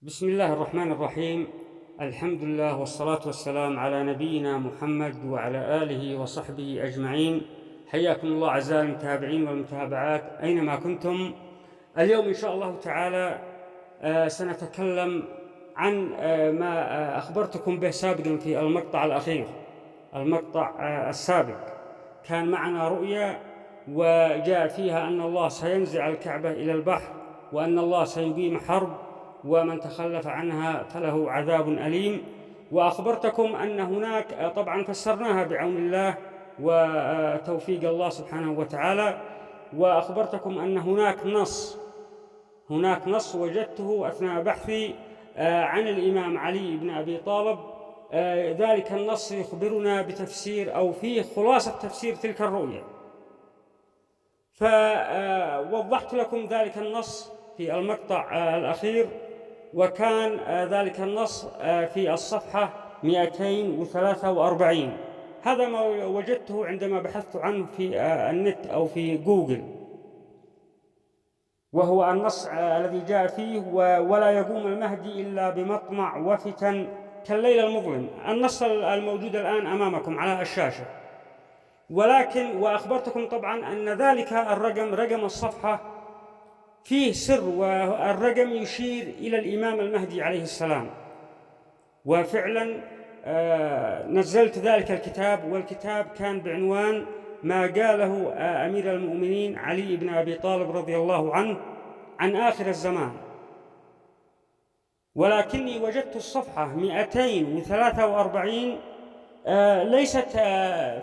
بسم الله الرحمن الرحيم. الحمد لله والصلاة والسلام على نبينا محمد وعلى آله وصحبه أجمعين. حياكم الله أعزائي المتابعين والمتابعات أينما كنتم. اليوم إن شاء الله تعالى سنتكلم عن ما أخبرتكم به سابقا في المقطع الأخير. المقطع السابق كان معنا رؤيا وجاء فيها أن الله سينزع الكعبة إلى البحر، وأن الله سيقيم حرب، ومن تخلف عنها فله عذاب أليم. وأخبرتكم أن هناك، طبعا فسرناها بعون الله وتوفيق الله سبحانه وتعالى، وأخبرتكم أن هناك نص وجدته أثناء بحثي عن الإمام علي بن أبي طالب. ذلك النص يخبرنا بتفسير أو فيه خلاصة تفسير تلك الرؤيا، فوضحت لكم ذلك النص في المقطع الأخير، وكان ذلك النص في الصفحة 243. هذا ما وجدته عندما بحثت عنه في النت أو في جوجل، وهو النص الذي جاء فيه: ولا يقوم المهدي إلا بمطمع وفتن كالليل المظلم. النص الموجود الآن أمامكم على الشاشة. وأخبرتكم طبعا أن ذلك رقم الصفحة فيه سر، والرقم يشير إلى الإمام المهدي عليه السلام. وفعلا نزلت ذلك الكتاب، والكتاب كان بعنوان ما قاله أمير المؤمنين علي بن أبي طالب رضي الله عنه عن آخر الزمان. ولكني وجدت الصفحة 243 ليست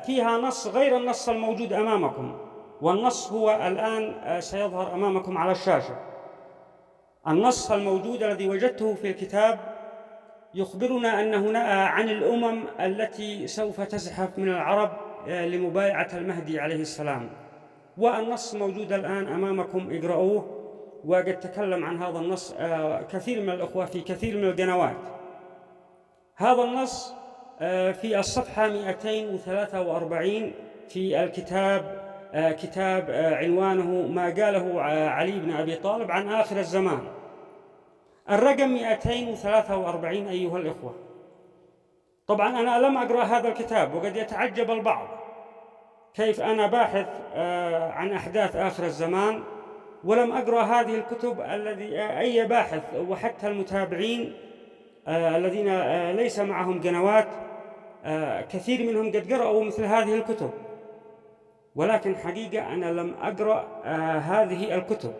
فيها نص غير النص الموجود أمامكم، والنص هو الآن سيظهر أمامكم على الشاشة. النص الموجود الذي وجدته في الكتاب يخبرنا أن هنا عن الأمم التي سوف تزحف من العرب لمبايعة المهدي عليه السلام، والنص موجود الآن أمامكم، اقرأوه. وقد تكلم عن هذا النص كثير من الأخوة في كثير من القنوات. هذا النص في الصفحة 243 في الكتاب، كتاب عنوانه ما قاله علي بن أبي طالب عن آخر الزمان. الرقم 243 أيها الإخوة. طبعا أنا لم أقرأ هذا الكتاب، وقد يتعجب البعض كيف أنا باحث عن أحداث آخر الزمان ولم أقرأ هذه الكتب الذي أي باحث وحتى المتابعين الذين ليس معهم قنوات كثير منهم قد قرأوا مثل هذه الكتب. ولكن حقيقة أنا لم أقرأ هذه الكتب.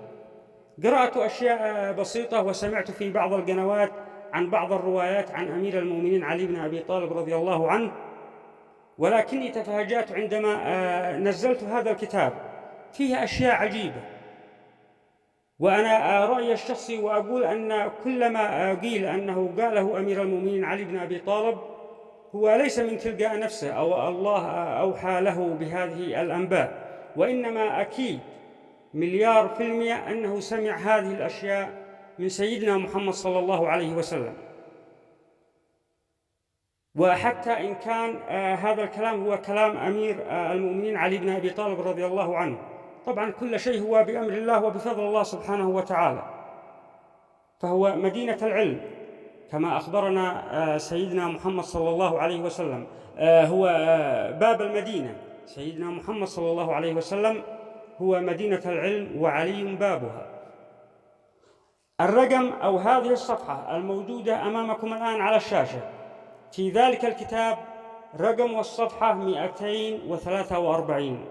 قرأت أشياء بسيطة، وسمعت في بعض القنوات عن بعض الروايات عن أمير المؤمنين علي بن أبي طالب رضي الله عنه. ولكني تفاجأت عندما نزلت هذا الكتاب، فيه أشياء عجيبة. وأنا رأيي الشخصي وأقول أن كل ما قيل أنه قاله أمير المؤمنين علي بن أبي طالب هو ليس من تلقاء نفسه أو الله أوحى له بهذه الأنباء، وإنما أكيد 100% أنه سمع هذه الأشياء من سيدنا محمد صلى الله عليه وسلم. وحتى إن كان هذا الكلام هو كلام أمير المؤمنين علي بن أبي طالب رضي الله عنه، طبعا كل شيء هو بأمر الله وبفضل الله سبحانه وتعالى. فهو مدينة العلم كما أخبرنا سيدنا محمد صلى الله عليه وسلم، هو باب المدينة. سيدنا محمد صلى الله عليه وسلم هو مدينة العلم وعلي بابها. الرقم أو هذه الصفحة الموجودة أمامكم الآن على الشاشة في ذلك الكتاب رقم الصفحة 243.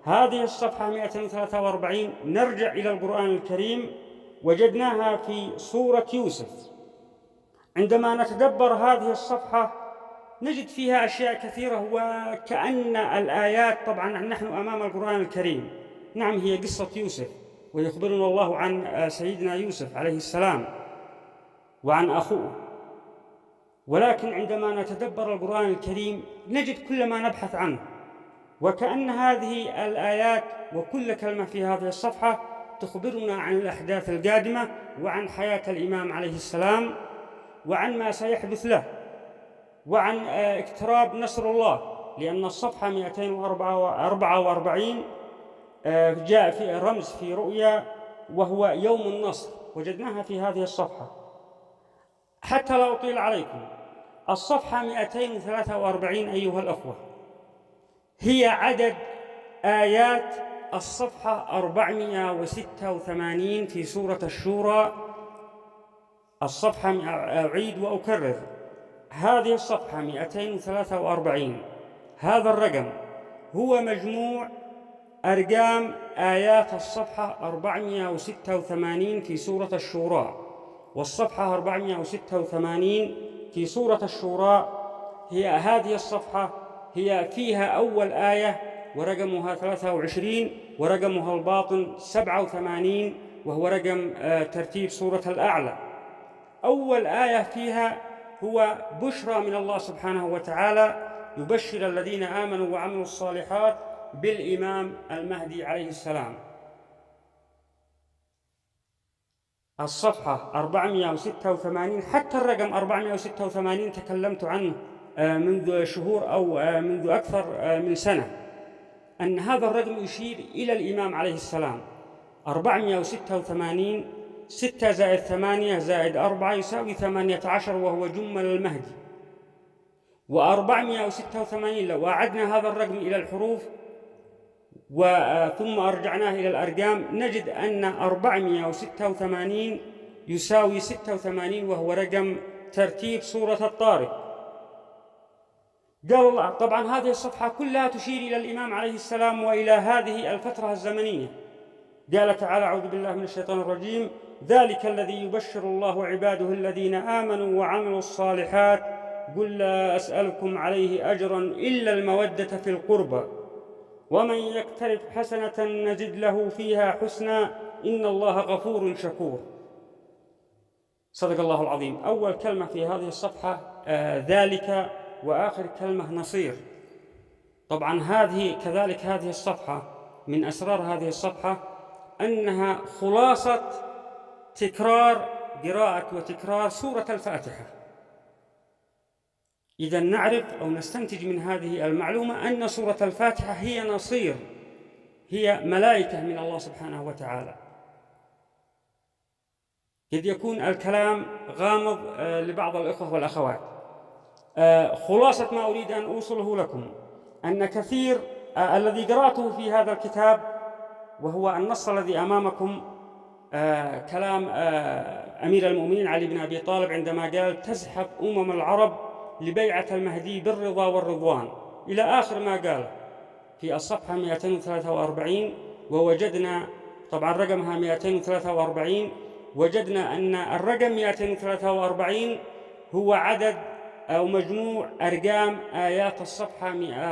هذه الصفحة 243 نرجع إلى القرآن الكريم، وجدناها في سورة يوسف. عندما نتدبر هذه الصفحة نجد فيها أشياء كثيرة، وكأن الآيات، طبعا نحن أمام القرآن الكريم، نعم هي قصة يوسف، ويخبرنا الله عن سيدنا يوسف عليه السلام وعن أخوه. ولكن عندما نتدبر القرآن الكريم نجد كل ما نبحث عنه، وكأن هذه الآيات وكل كلمة في هذه الصفحة تخبرنا عن الأحداث القادمة، وعن حياة الإمام عليه السلام، وعن ما سيحدث له، وعن اقتراب نصر الله. لأن الصفحة 244 جاء في رمز في رؤيا وهو يوم النصر، وجدناها في هذه الصفحة. حتى لا أطيل عليكم، الصفحة 243 أيها الأخوة هي عدد آيات الصفحة 486 في سورة الشورى. الصفحة، أعيد وأكرر، هذه الصفحة 243، هذا الرقم هو مجموع أرقام آيات الصفحة 486 في سورة الشورى. والصفحة 486 في سورة الشورى هي هذه الصفحة، هي فيها أول آية ورقمها 23 ورقمها الباطن 87 وهو رقم ترتيب سورة الأعلى. أول آية فيها هو بشرى من الله سبحانه وتعالى يبشر الذين آمنوا وعملوا الصالحات بالإمام المهدي عليه السلام. الصفحة 486 حتى الرقم 486 تكلمت عنه منذ شهور أو منذ أكثر من سنة، أن هذا الرقم يشير إلى الإمام عليه السلام. 486 6 زائد 8 زائد 4 يساوي 18 وهو جمل المهدي. و486 لو أعدنا هذا الرقم إلى الحروف ثم أرجعناه إلى الأرقام نجد أن 486 يساوي 86 وهو رقم ترتيب سورة الطارق. قال الله طبعا هذه الصفحة كلها تشير إلى الإمام عليه السلام وإلى هذه الفترة الزمنية. قال تعالى: أعوذ بالله من الشيطان الرجيم: ذلك الذي يبشر الله عباده الذين آمنوا وعملوا الصالحات قل لا أسألكم عليه أجرا إلا المودة في القربى ومن يقترف حسنة نزد له فيها حسنا إن الله غفور شكور. صدق الله العظيم. أول كلمة في هذه الصفحة ذلك، وآخر كلمة نصير. طبعا كذلك هذه الصفحة من أسرار هذه الصفحة أنها خلاصة تكرار قراءة وتكرار سورة الفاتحة. إذا نعرف أو نستنتج من هذه المعلومة أن سورة الفاتحة هي نصير، هي ملائكة من الله سبحانه وتعالى. قد يكون الكلام غامض لبعض الإخوة والأخوات. خلاصة ما أريد أن أوصله لكم أن كثير الذي قرأته في هذا الكتاب وهو النص الذي أمامكم كلام أمير المؤمنين علي بن أبي طالب عندما قال: تزحف العرب لبيعة المهدي بالرضا والرضوان، إلى آخر ما قال في الصفحة 243. ووجدنا طبعا رقمها 243، وجدنا أن الرقم 243 هو عدد أو مجموع أرقام آيات الصفحة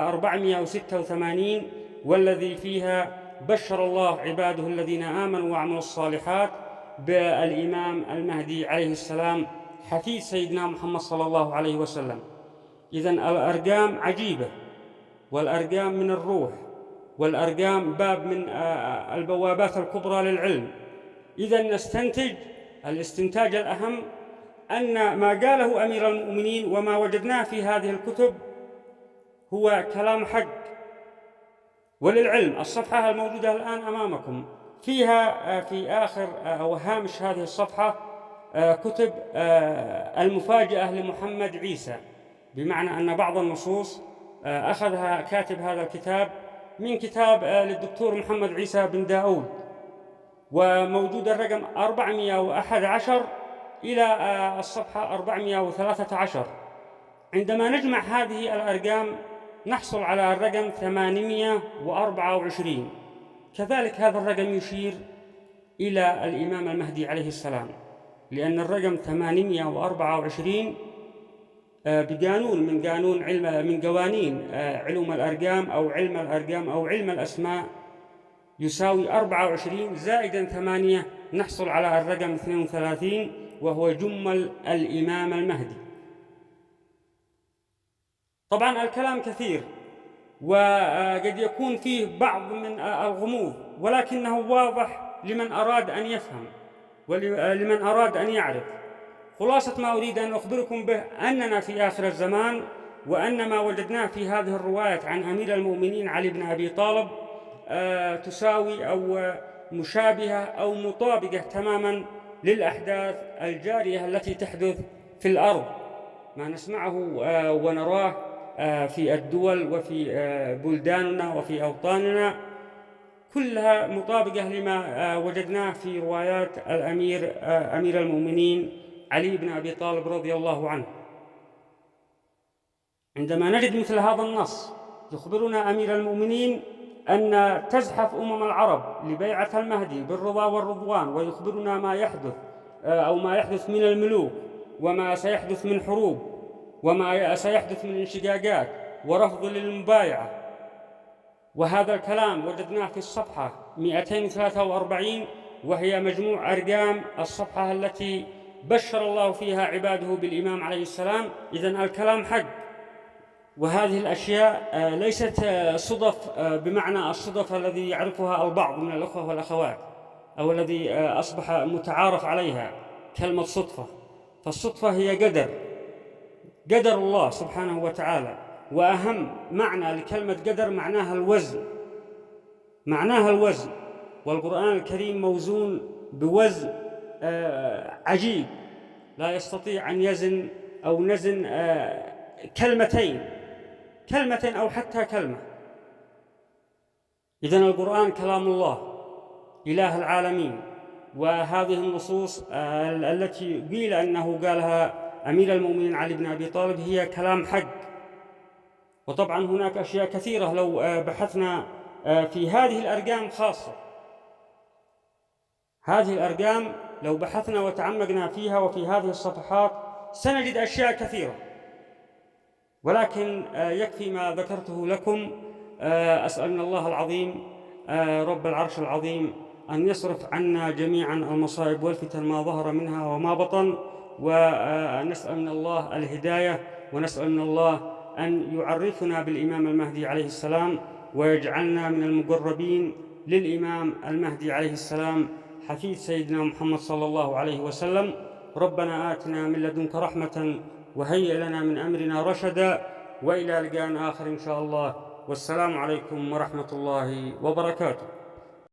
486 والذي فيها بشر الله عباده الذين آمنوا وعملوا الصالحات بالإمام المهدي عليه السلام حفيد سيدنا محمد صلى الله عليه وسلم. إذن الأرقام عجيبة، والأرقام من الروح، والأرقام باب من البوابات الكبرى للعلم. إذن نستنتج الاستنتاج الأهم أن ما قاله أمير المؤمنين وما وجدناه في هذه الكتب هو كلام حق. وللعلم الصفحة الموجودة الآن أمامكم فيها في آخر أو هامش هذه الصفحة كتب المفاجأة لمحمد عيسى، بمعنى أن بعض النصوص أخذها كاتب هذا الكتاب من كتاب للدكتور محمد عيسى بن داود، وموجود الرقم 411 إلى الصفحة 413. عندما نجمع هذه الأرقام نحصل على الرقم 824. كذلك هذا الرقم يشير إلى الإمام المهدي عليه السلام، لأن الرقم 824 بقانون من قوانين علوم الأرقام أو علم الأرقام أو علم الأسماء يساوي 24 زائدا 8 نحصل على الرقم 32 وهو جمل الإمام المهدي. طبعا الكلام كثير وقد يكون فيه بعض من الغموض، ولكنه واضح لمن أراد أن يفهم ولمن أراد أن يعرف. خلاصة ما أريد أن أخبركم به أننا في آخر الزمان، وأن ما وجدناه في هذه الرواية عن أمير المؤمنين علي بن أبي طالب تساوي أو مشابهة أو مطابقة تماما للأحداث الجارية التي تحدث في الأرض، ما نسمعه ونراه في الدول وفي بلداننا وفي أوطاننا كلها مطابقة لما وجدناه في روايات أمير المؤمنين علي بن أبي طالب رضي الله عنه. عندما نجد مثل هذا النص يخبرنا أمير المؤمنين أن تزحف العرب لبيعة المهدي بالرضا والرضوان، ويخبرنا ما يحدث ما يحدث من الملوك، وما سيحدث من حروب، وما سيحدث من انشقاقات ورفض للمبايعة. وهذا الكلام وجدناه في الصفحة 243، وهي مجموع أرقام الصفحة التي بشر الله فيها عباده بالإمام عليه السلام. إذن الكلام حق. وهذه الأشياء ليست صدف بمعنى الصدف الذي يعرفها البعض من الأخوة والأخوات، أو الذي أصبح متعارف عليها كلمة صدفة. فالصدفة هي قدر الله سبحانه وتعالى. وأهم معنى لكلمة قدر معناها الوزن. والقرآن الكريم موزون بوزن عجيب، لا يستطيع أن يزن أو نزن كلمة أو حتى كلمة. إذن القرآن كلام الله إله العالمين. وهذه النصوص التي قيل أنه قالها أمير المؤمنين علي بن أبي طالب هي كلام حق. وطبعا هناك أشياء كثيرة لو بحثنا في هذه الأرقام خاصة، هذه الأرقام لو بحثنا وتعمقنا فيها وفي هذه الصفحات سنجد أشياء كثيرة، ولكن يكفي ما ذكرته لكم. أسأل الله العظيم رب العرش العظيم أن يصرف عنا جميعا المصائب والفتن ما ظهر منها وما بطن، ونسأل من الله الهداية، ونسأل من الله أن يعرفنا بالإمام المهدي عليه السلام، ويجعلنا من المقربين للإمام المهدي عليه السلام حفيد سيدنا محمد صلى الله عليه وسلم. ربنا آتنا من لدنك رحمة وهيئ لنا من أمرنا رشدا، وإلى لقاء آخر إن شاء الله، والسلام عليكم ورحمة الله وبركاته.